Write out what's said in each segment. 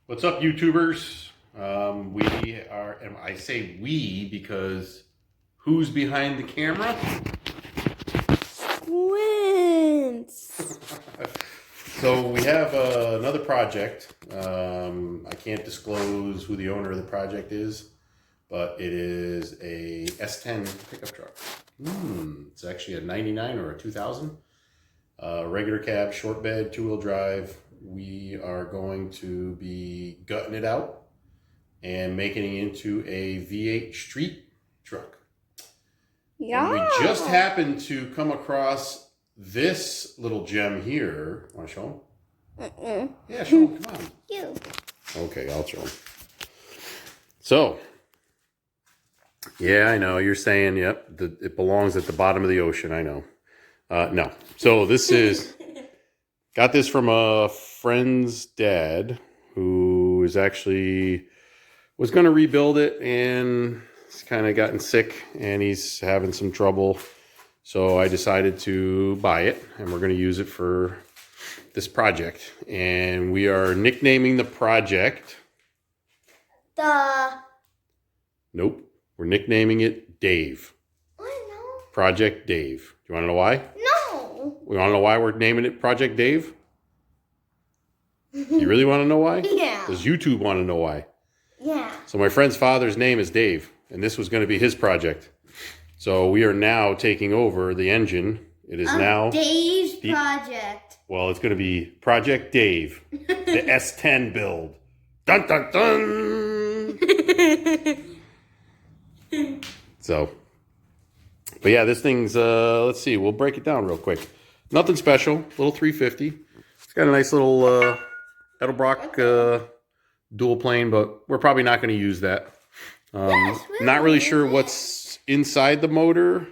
What's up, YouTubers? We are, and I say we because who's behind the camera? Squints. So we have another project. I can't disclose who the owner of the project is, but it is a S10 pickup truck. It's actually a 99 or a 2000. Regular cab, short bed, two-wheel drive. We are going to be gutting it out and making it into a V8 street truck. Yeah. And we just happened to come across this little gem here. Want to show him? Yeah, show him. Come on. You. Okay, I'll show him. So, yeah, I know. You're saying, yep, it belongs at the bottom of the ocean. I know. No. So this is... Got this from a friend's dad who is actually was going to rebuild it, and he's kind of gotten sick and he's having some trouble. So I decided to buy it, and we're going to use it for this project. And we are nicknaming the project. Nope. We're nicknaming it Dave. I know. Project Dave. Do you want to know why? No. We want to know why we're naming it Project Dave? You really want to know why? Yeah. Does YouTube want to know why? Yeah. So my friend's father's name is Dave, and this was going to be his project. So we are now taking over the engine. It is now Dave's project. Well, it's going to be Project Dave, the S10 build. Dun dun dun. So, but yeah, this thing's. Let's see. We'll break it down real quick. Nothing special. Little 350. It's got a nice little Edelbrock dual plane, but we're probably not going to use that. Not really sure what's inside the motor.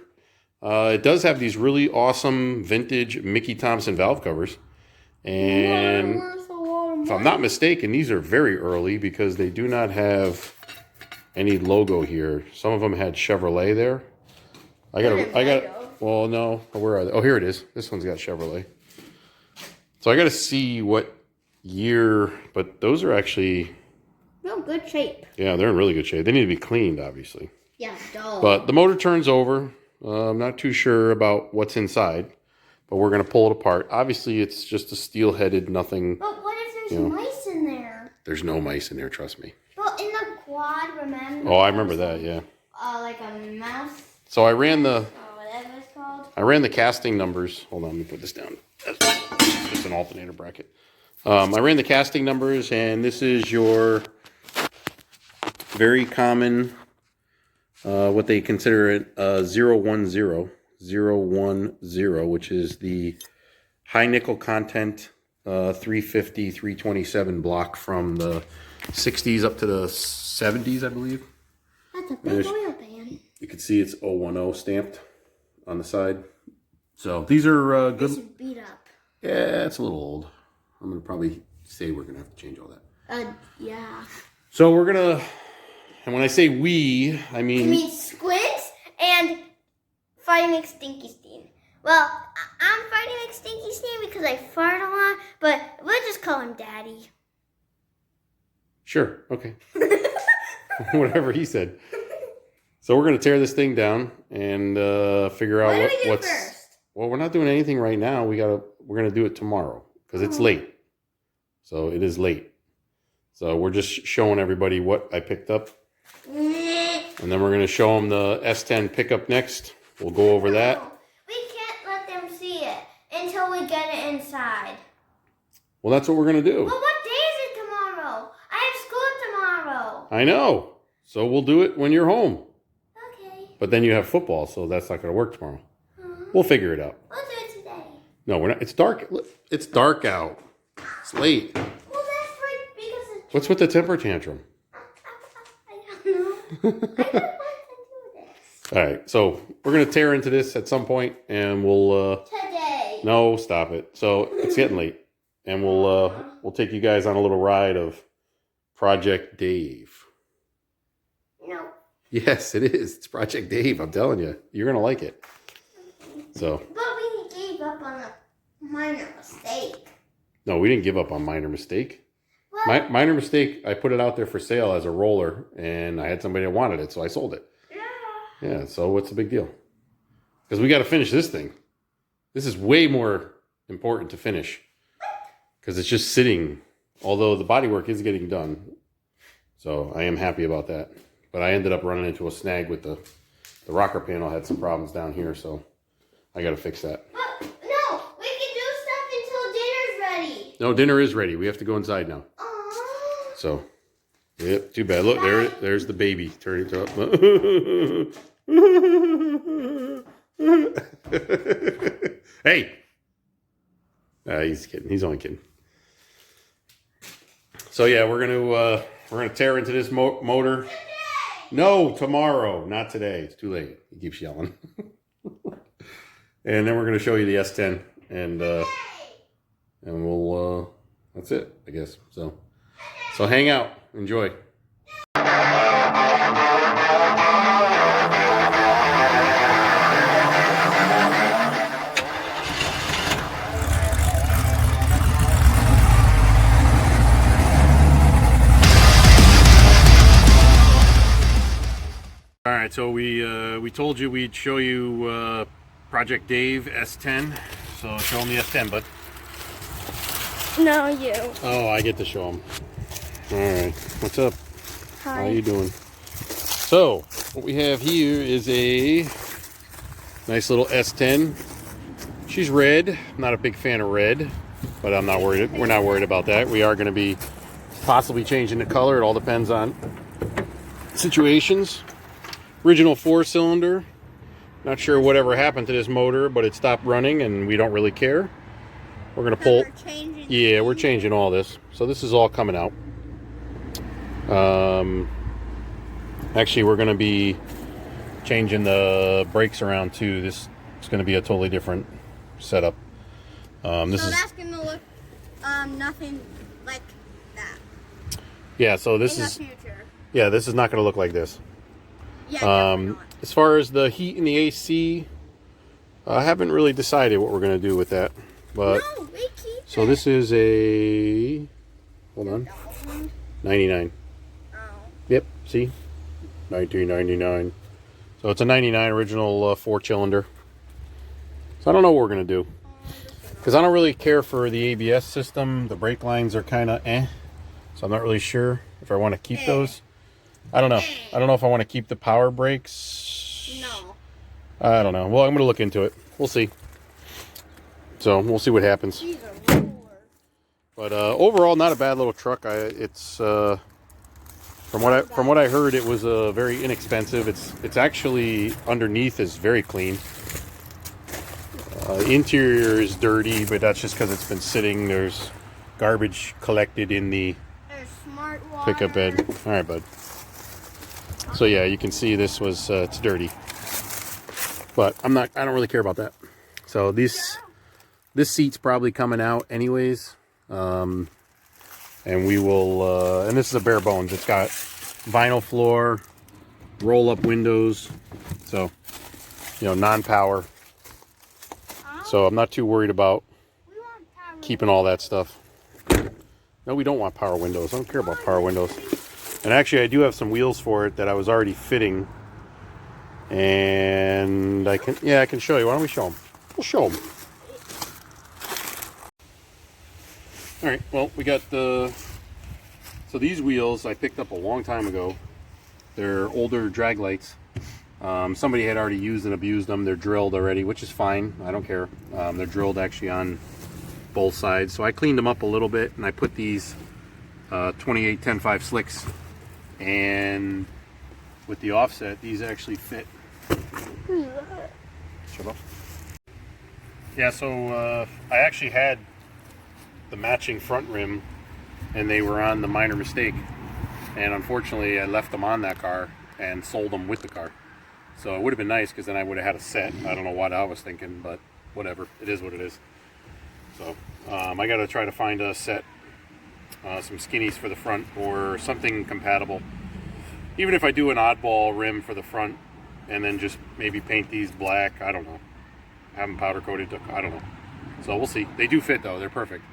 It does have these really awesome vintage Mickey Thompson valve covers. And if I'm not mistaken, these are very early because they do not have any logo here. Some of them had Chevrolet there. Well, no. Where are they? Oh, here it is. This one's got Chevrolet. So I got to see what year, but those are actually... No, good shape. Yeah, they're in really good shape. They need to be cleaned, obviously. Yeah, dull. But the motor turns over. I'm not too sure about what's inside, but we're going to pull it apart. Obviously, it's just a steel-headed nothing. But what if there's mice in there? There's no mice in there, trust me. Well, in the quad, remember? Oh, I remember that, yeah. Like a mouse. So I ran the... whatever it's called. I ran the casting numbers. Hold on, let me put this down. It's an alternator bracket. I ran the casting numbers, and this is your very common, what they consider it, 010, which is the high nickel content 350, 327 block from the 60s up to the 70s, I believe. That's a big oil pan. You can see it's 010 stamped on the side. So these are good. This is beat up. Yeah, it's a little old. I'm going to probably say we're going to have to change all that. Yeah. So we're going to, and when I say we, I mean... You mean Squints and Fighting McStinky-Steen. Well, I'm Fighting McStinky-Steen because I fart a lot, but we'll just call him Daddy. Sure, okay. Whatever he said. So we're going to tear this thing down and figure out what's... First? Well, we're not doing anything right now. We're going to do it tomorrow because it's late. So it is late. So we're just showing everybody what I picked up. And then we're going to show them the S10 pickup next. We'll go over that. We can't let them see it until we get it inside. Well, that's what we're going to do. Well, what day is it tomorrow? I have school tomorrow. I know. So we'll do it when you're home. Okay. But then you have football, so that's not going to work tomorrow. We'll figure it out. We'll do it today. No, we're not. It's dark. It's dark out. It's late. Well, that's right, because it's... What's with the temper tantrum? I don't know. I don't want to do this. All right, so we're going to tear into this at some point, and we'll... Today. No, stop it. So it's getting late, and we'll take you guys on a little ride of Project Dave. No. Yes, it is. It's Project Dave. I'm telling you. You're going to like it. So... But we gave up on a minor mistake. No, we didn't give up on minor mistake. Well, Minor mistake. I put it out there for sale as a roller, and I had somebody that wanted it, so I sold it. Yeah, so what's the big deal? Because we got to finish this thing. This is way more important to finish. Because it's just sitting, although the bodywork is getting done. So I am happy about that. But I ended up running into a snag with the rocker panel. Had some problems down here, so I got to fix that. But no, we can do stuff until dinner's ready. No, dinner is ready. We have to go inside now. Aww. So, yep, too bad. Look, there's the baby turning to Hey! He's kidding. He's only kidding. So yeah, we're gonna tear into this motor. Today. No, tomorrow, not today. It's too late. He keeps yelling. And then we're gonna show you the S10, and we'll that's it, I guess. So hang out, enjoy. All right, so we told you we'd show you Project Dave S10. So show him the S10, bud. No, you. Oh, I get to show him. All right, what's up? Hi. How you doing? So what we have here is a nice little S10. She's red. I'm not a big fan of red, but I'm not worried. We're not worried about that. We are going to be possibly changing the color. It all depends on situations. Original 4-cylinder. Not sure whatever happened to this motor, but it stopped running and we don't really care. We're going to pull. Yeah, we're changing all this. So this is all coming out. Actually, we're going to be changing the brakes around too. This is going to be a totally different setup. This is that's going to look nothing like that. Yeah, so this in is the future. Yeah, this is not going to look like this. Yeah, as far as the heat and the AC, I haven't really decided what we're going to do with that. But no, we keep so this is a, hold on, 99. Oh. Yep, see, 1999. So it's a 99 original 4-cylinder. So I don't know what we're going to do, because I don't really care for the ABS system. The brake lines are kind of so I'm not really sure if I want to keep those. I don't know. I don't know if I want to keep the power brakes. No. I don't know. Well, I'm going to look into it. We'll see. So we'll see what happens. But overall, not a bad little truck. It's from what I heard, it was very inexpensive. It's actually underneath is very clean. Interior is dirty, but that's just because it's been sitting. There's garbage collected in the pickup bed. All right, bud. So yeah, you can see this was it's dirty, but I don't really care about that. So this seat's probably coming out anyways, and we will. And this is a bare bones. It's got vinyl floor, roll up windows, so non-power. So I'm not too worried about keeping all that stuff. No, we don't want power windows. I don't care about power windows. And actually, I do have some wheels for it that I was already fitting. And I can show you. Why don't we show them? We'll show them. All right, well, we got so these wheels I picked up a long time ago. They're older drag lights. Somebody had already used and abused them. They're drilled already, which is fine. I don't care. They're drilled actually on both sides. So I cleaned them up a little bit, and I put these 28 10.5 slicks. And with the offset, these actually fit. Shut up. Yeah, so I actually had the matching front rim, and they were on the minor mistake. And unfortunately, I left them on that car and sold them with the car. So it would have been nice, because then I would have had a set. I don't know what I was thinking, but whatever. It is what it is. So I got to try to find a set. Some skinnies for the front or something compatible. Even if I do an oddball rim for the front and then just maybe paint these black, I don't know. Have them powder coated, I don't know. So we'll see. They do fit though, they're perfect.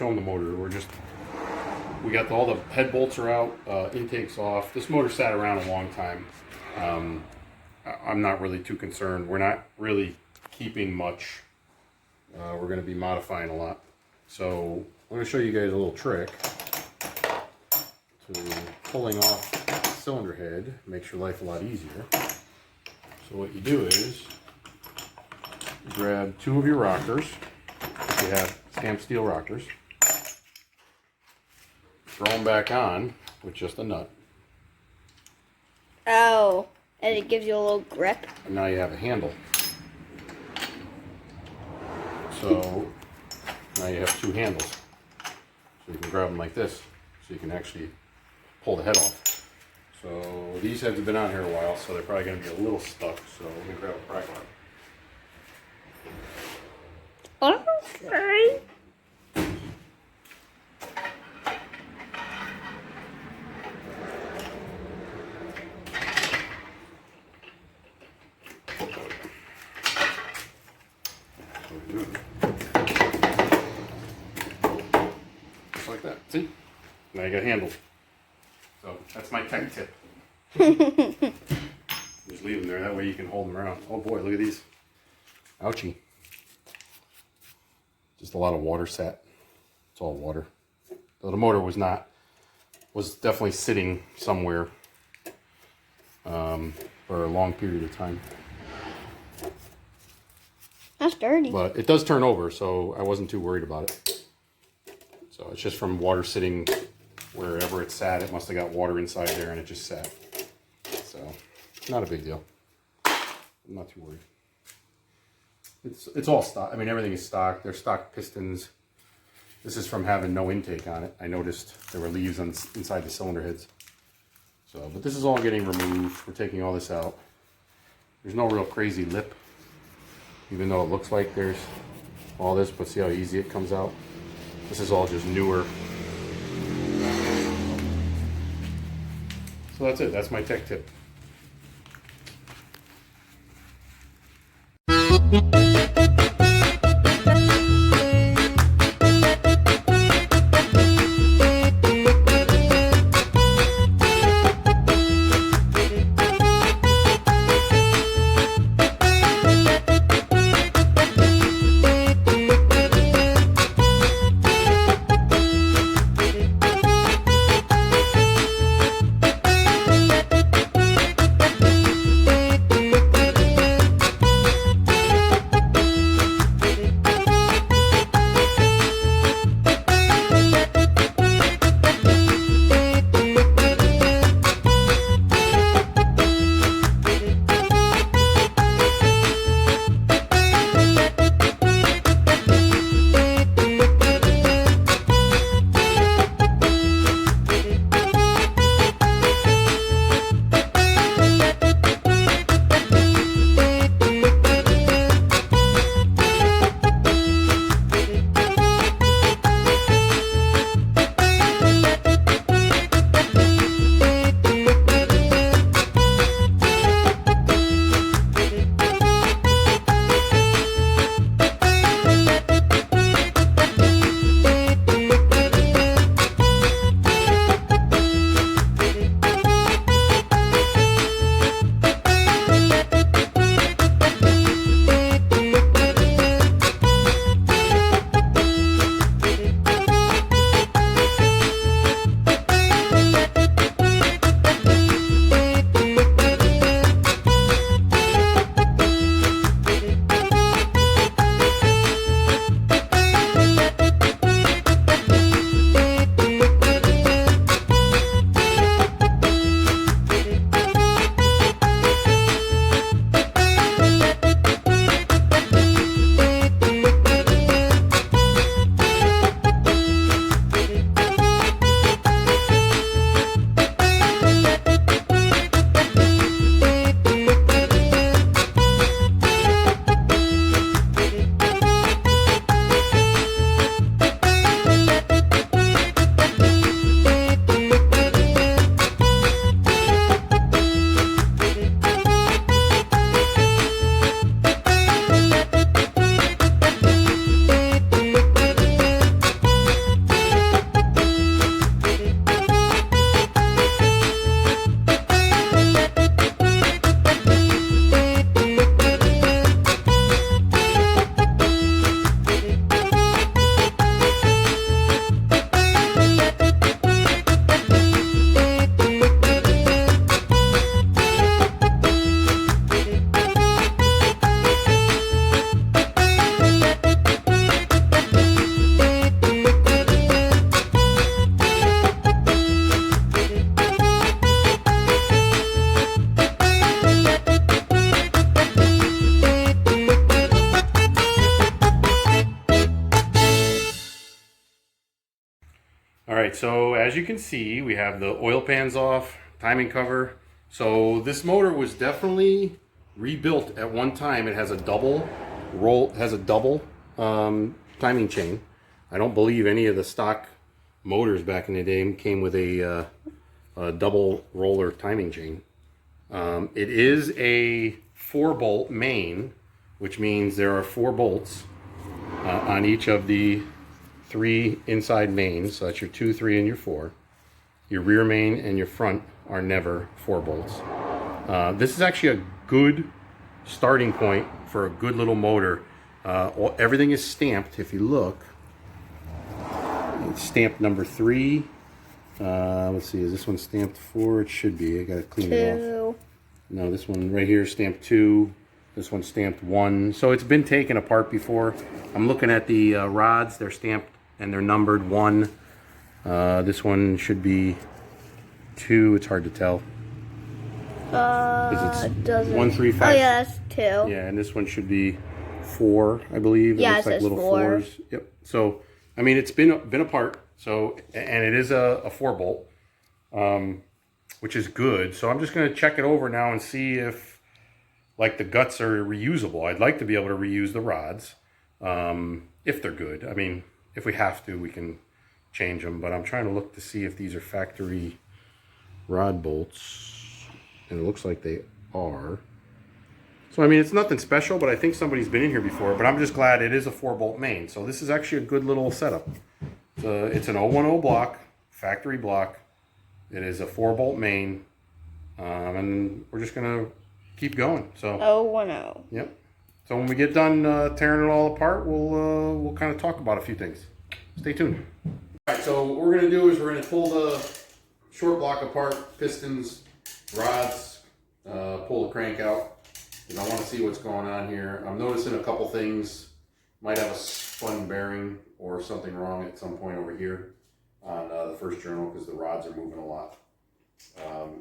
show them the motor. We got all the head bolts are out, intake's off. This motor sat around a long time. I'm not really too concerned. We're not really keeping much. We're going to be modifying a lot. So I'm going to show you guys a little trick to pulling off the cylinder head. Makes your life a lot easier. So what you do is you grab 2 of your rockers, if you have stamped steel rockers, throw them back on with just a nut. Oh, and it gives you a little grip. And now you have a handle. So now you have 2 handles. So you can grab them like this, so you can actually pull the head off. So these heads have been on here a while, so they're probably going to be a little stuck. So let me grab a pry bar. Okay. Just like that. See? Now you got handles. So that's my tech tip. Just leave them there. That way you can hold them around. Oh boy, look at these. Ouchie. Just a lot of water sat. It's all water. So the motor was definitely sitting somewhere for a long period of time. That's dirty. But it does turn over, so I wasn't too worried about it. So it's just from water sitting wherever it sat. It must have got water inside there and it just sat. So not a big deal. I'm not too worried. It's all stock. I mean, everything is stock. They're stock pistons. This is from having no intake on it. I noticed there were leaves inside the cylinder heads. So, but this is all getting removed. We're taking all this out. There's no real crazy lip, even though it looks like there's all this, but see how easy it comes out? This is all just newer. So that's it. That's my tech tip. All right, so as you can see, we have the oil pans off, timing cover. So this motor was definitely rebuilt at one time. It has a double timing chain. I don't believe any of the stock motors back in the day came with a double roller timing chain. It is a 4-bolt main, which means there are 4 bolts on each of the 3 inside mains. So that's your 2, 3, and your 4. Your rear main and your front are never 4 bolts. This is actually a good starting point for a good little motor. Everything is stamped. If you look, it's stamped number 3. Let's see, is this one stamped 4? It should be. I gotta clean it off. No, this one right here is stamped 2. This one's stamped 1. So it's been taken apart before. I'm looking at the rods. They're stamped and they're numbered 1. This one should be 2. It's hard to tell. It doesn't. 1, 3, 5. Oh yeah, that's 2. Yeah, and this one should be 4, I believe. Yeah, looks it like says little 4. 4s. Yep. So I mean, it's been apart. So, and it is a 4-bolt, which is good. So I'm just going to check it over now and see if, like, the guts are reusable. I'd like to be able to reuse the rods, if they're good. I mean, if we have to, we can change them. But I'm trying to look to see if these are factory rod bolts, and it looks like they are. So I mean, it's nothing special, but I think somebody's been in here before. But I'm just glad it is a 4-bolt main. So this is actually a good little setup. It's an 010 block, factory block. It is a 4-bolt main, and we're just gonna keep going. So 010. Yep. So when we get done tearing it all apart, we'll kind of talk about a few things. Stay tuned. All right. So what we're gonna do is we're gonna pull the short block apart, pistons, rods, pull the crank out. And I want to see what's going on here. I'm noticing a couple things. Might have a spun bearing or something wrong at some point over here on the first journal because the rods are moving a lot.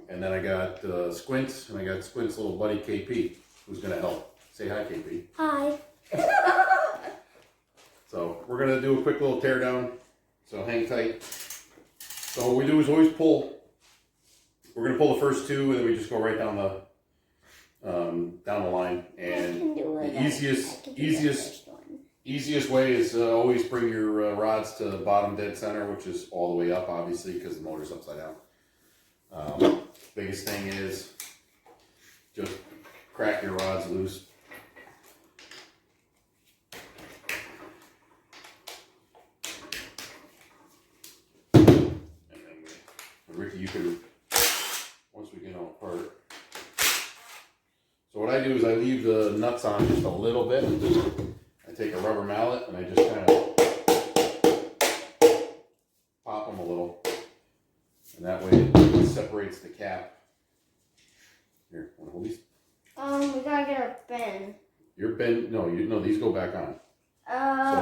And then I got Squints, and I got Squint's little buddy KP, who's going to help. Say hi, KP. Hi. So we're going to do a quick little tear down. So hang tight. So what we do is always pull. We're going to pull the first 2, and then we just go right down the line. And the easiest way is always bring your rods to the bottom dead center, which is all the way up, obviously, because the motor's upside down. Biggest thing is just crack your rods loose. And then, Ricky, you can, once we get them apart. So what I do is I leave the nuts on just a little bit. I take a rubber mallet and I just kind of pop them a little. And that way it separates the cap. Here, want to hold these? We gotta get our bin. Your bin, no, these go back on. So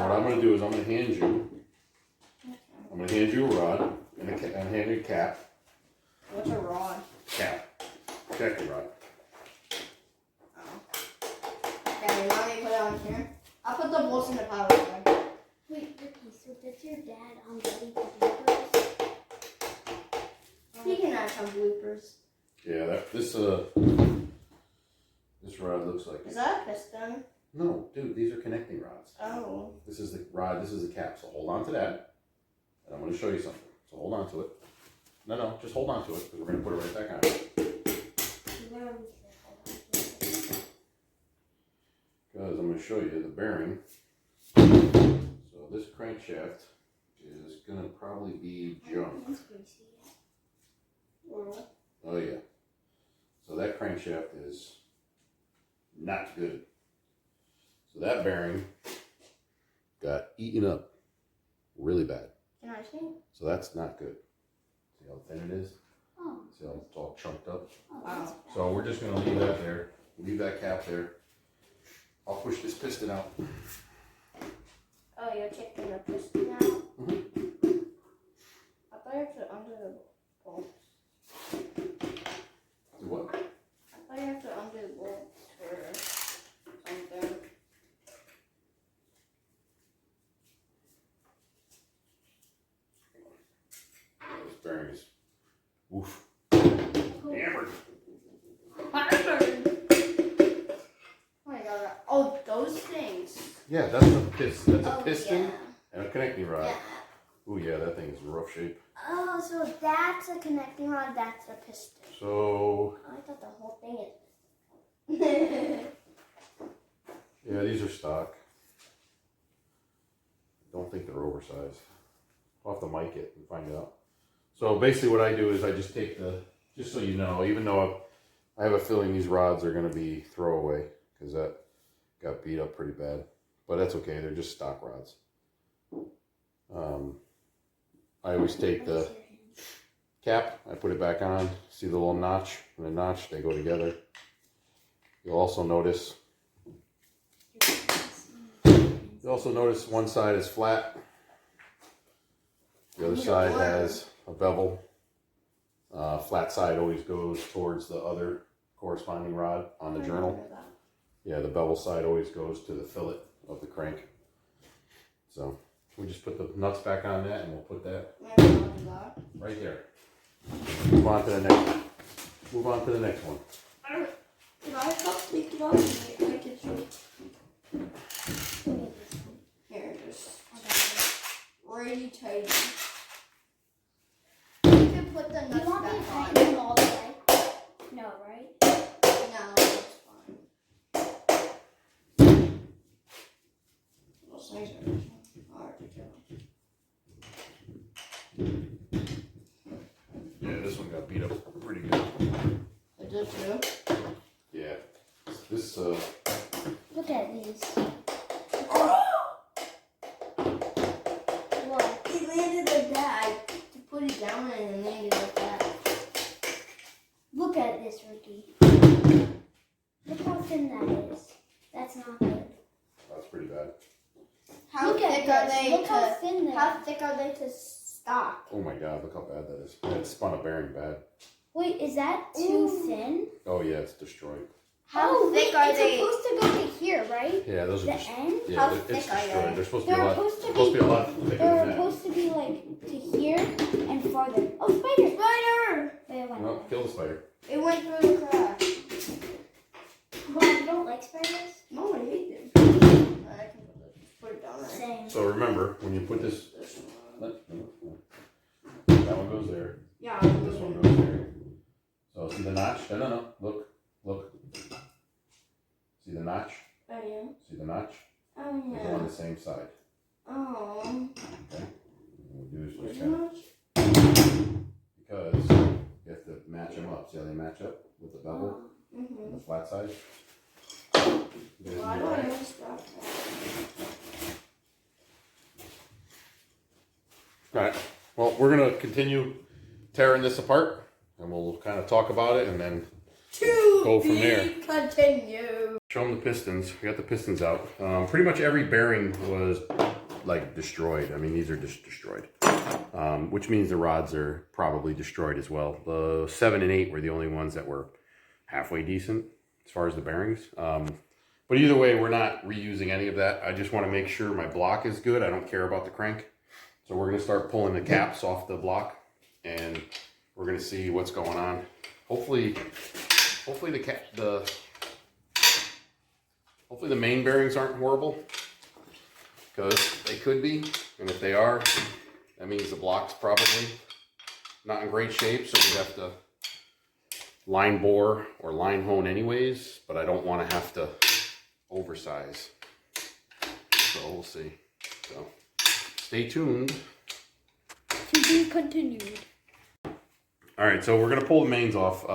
what I'm going to do is I'm going to hand you a rod and hand you a cap. What's a rod? Cap. Check your rod. Okay, you want me to put it on here? I'll put the bolts in the power cord. Wait, Ricky, so did your dad ready for bloopers? He can add some bloopers. Yeah, this rod looks like. Is that a piston? No, dude, these are connecting rods. Oh. This is the rod, this is the cap. So hold on to that. And I'm going to show you something. So hold on to it. No, just hold on to it because we're going to put it right back on. Because I'm going to show you the bearing. So this crankshaft is going to probably be junk. Oh yeah. So that crankshaft is not good. So that bearing got eaten up really bad. Can I see? So that's not good. See how thin it is? Oh. See how it's all chunked up? Oh, wow. So we're just going to leave that there. Leave that cap there. I'll push this piston out. Oh, you're taking the piston out? Mm-hmm. I thought you had to undo the bolts. Do what? I thought you had to undo the bolts for something. bearings. Oof. Hammered. Oh my god. Oh, those things. Yeah, that's a piston Yeah. and a connecting rod. Yeah. Oh yeah, that thing is in rough shape. Oh, so that's a connecting rod, that's a piston. So I thought the whole thing is. yeah, these are stock. Don't think they're oversized. I'll have to mic it and find out. So basically what I do is I just take just so you know, even though I have a feeling these rods are going to be throwaway because that got beat up pretty bad. But that's okay, they're just stock rods. I always take the cap, I put it back on, see the little notch and the notch, they go together. You'll also notice one side is flat, the other side has a bevel. Flat side always goes towards the other corresponding rod on the journal. Yeah, the bevel side always goes to the fillet of the crank. So we just put the nuts back on that and we'll put that right there. Move on to the next one. If I help take it off, I can show you. Here, just really tight. You can put the nuts back on. Them all the way? No, right? No, that's fine. Those things are hard to kill. Yeah, this one got beat up pretty good. It did too? Yeah. This Look at these. What? It landed like that. To put it down and it landed like that. Look at this, Ricky. Look how thin that is. That's not good. that's pretty bad. How thick are they? Look how thin they are. How thick are they to stock? Oh my god, look how bad that is. It spun a bearing bad. Wait, is that too thin? Oh yeah, it's destroyed. How thick are they? It's supposed to go to here, right? Yeah, those are The end? Yeah, How it's thick are destroyed. they? They're supposed to be a lot thicker than They're that. supposed to be like to here and farther. Oh, spider! Spider! Wait, it went. No, kill the spider. It went through the crack. Mom, you don't like spiders? No, I hate them. I can put it down there. Same. So remember, when you put this, that one goes there. Yeah. This one goes there. So see the notch? No. Look. See the notch? Oh yeah. See the notch? Oh They yeah. go on the same side. Oh. Okay. What we'll do is just kind of, because you have to match them up. See how they match up with the bevel and the flat side? Why do I miss that? Alright, well, we're going to continue tearing this apart, and we'll kind of talk about it, and then go from there. Continue. Show them the pistons. We got the pistons out. Pretty much every bearing was, like, destroyed. I mean, these are just destroyed, which means the rods are probably destroyed as well. The 7 and 8 were the only ones that were halfway decent as far as the bearings. But either way, we're not reusing any of that. I just want to make sure my block is good. I don't care about the crank. So we're going to start pulling the caps off the block, and we're going to see what's going on. Hopefully the main bearings aren't horrible, because they could be, and if they are, that means the block's probably not in great shape, so we have to line bore or line hone anyways, but I don't want to have to oversize. So we'll see. So stay tuned. To be continued. All right, so we're gonna pull the mains off.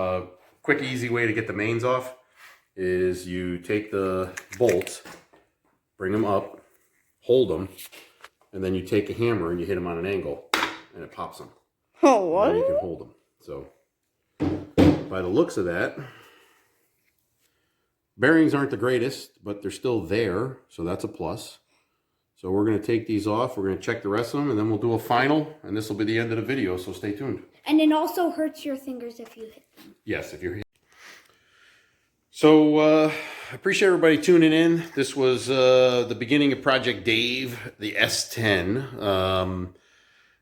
Quick, easy way to get the mains off is you take the bolts, bring them up, hold them, and then you take a hammer and you hit them on an angle, and it pops them. Oh, what? And then you can hold them. So by the looks of that, bearings aren't the greatest, but they're still there, so that's a plus. So we're going to take these off, we're going to check the rest of them, and then we'll do a final, and this will be the end of the video, so stay tuned. And it also hurts your fingers if you hit them. Yes, if you're here. So I appreciate everybody tuning in. This was the beginning of Project Dave, the S10.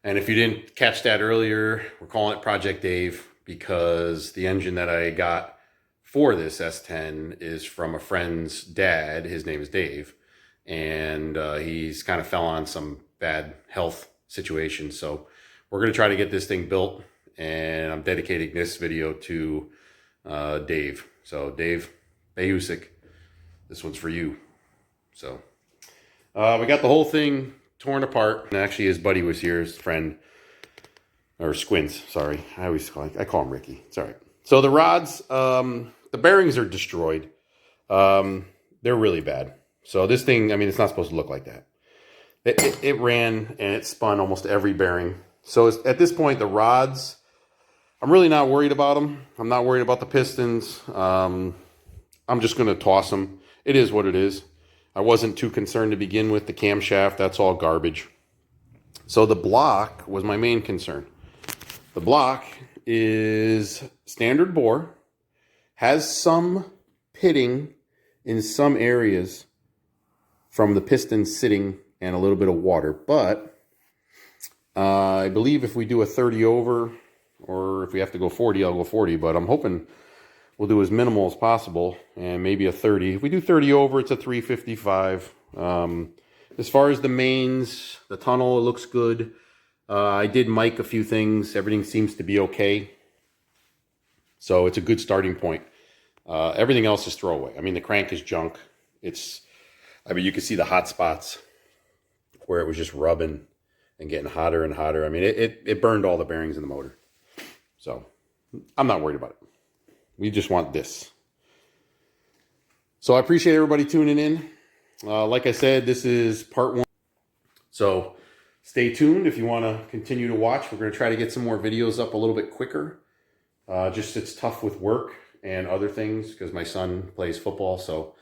And if you didn't catch that earlier, we're calling it Project Dave because the engine that I got for this S10 is from a friend's dad. His name is Dave, and he's kind of fell on some bad health situation. So we're going to try to get this thing built, and I'm dedicating this video to Dave. So Dave Bayusik, this one's for you. So we got the whole thing torn apart. And actually his buddy was here, his friend, or Squints, sorry. I call him Ricky. It's all right. So the rods, the bearings are destroyed. They're really bad. So this thing, I mean, it's not supposed to look like that. It ran and it spun almost every bearing. So at this point, the rods, I'm really not worried about them. I'm not worried about the pistons. I'm just going to toss them. It is what it is. I wasn't too concerned to begin with. The camshaft, that's all garbage. So the block was my main concern. The block is standard bore, has some pitting in some areas from the piston sitting and a little bit of water. But I believe if we do a 30 over, or if we have to go 40, I'll go 40. But I'm hoping we'll do as minimal as possible, and maybe a 30. If we do 30 over, it's a 355. As far as the mains, the tunnel, it looks good. I did mic a few things. Everything seems to be okay. So it's a good starting point. Everything else is throwaway. I mean, the crank is junk. I mean, you can see the hot spots where it was just rubbing and getting hotter and hotter. I mean, it burned all the bearings in the motor. So I'm not worried about it. We just want this. So I appreciate everybody tuning in. Like I said, this is part 1. So stay tuned if you want to continue to watch. We're going to try to get some more videos up a little bit quicker. Just it's tough with work and other things because my son plays football. So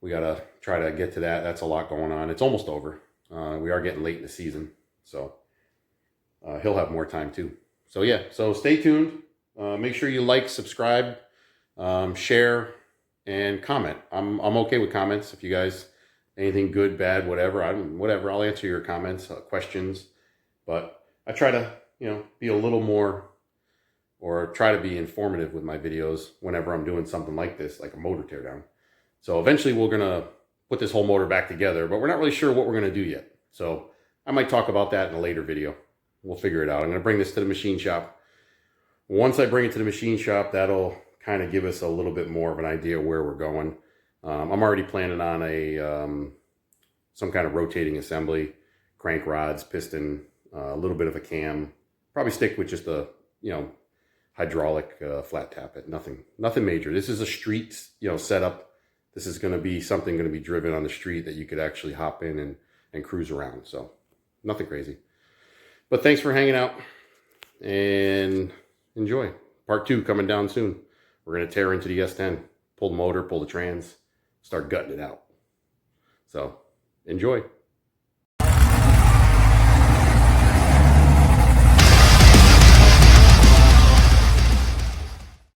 we got to try to get to that. That's a lot going on. It's almost over. We are getting late in the season. So he'll have more time too. So yeah, so stay tuned. Make sure you like, subscribe, share, and comment. I'm okay with comments. If you guys, anything good, bad, whatever, whatever, I'll answer your comments, questions. But I try to, be a little more, or try to be informative with my videos whenever I'm doing something like this, like a motor teardown. So eventually we're going to put this whole motor back together, but we're not really sure what we're going to do yet. So I might talk about that in a later video. We'll figure it out. I'm going to bring this to the machine shop. Once I bring it to the machine shop, that'll kind of give us a little bit more of an idea where we're going. I'm already planning on some kind of rotating assembly, crank rods, piston, a little bit of a cam. Probably stick with just a hydraulic flat tappet. Nothing major. This is a street setup. This is going to be something going to be driven on the street that you could actually hop in and cruise around. So nothing crazy. But thanks for hanging out and enjoy. Part 2 coming down soon. We're going to tear into the S10, pull the motor, pull the trans, start gutting it out. So enjoy.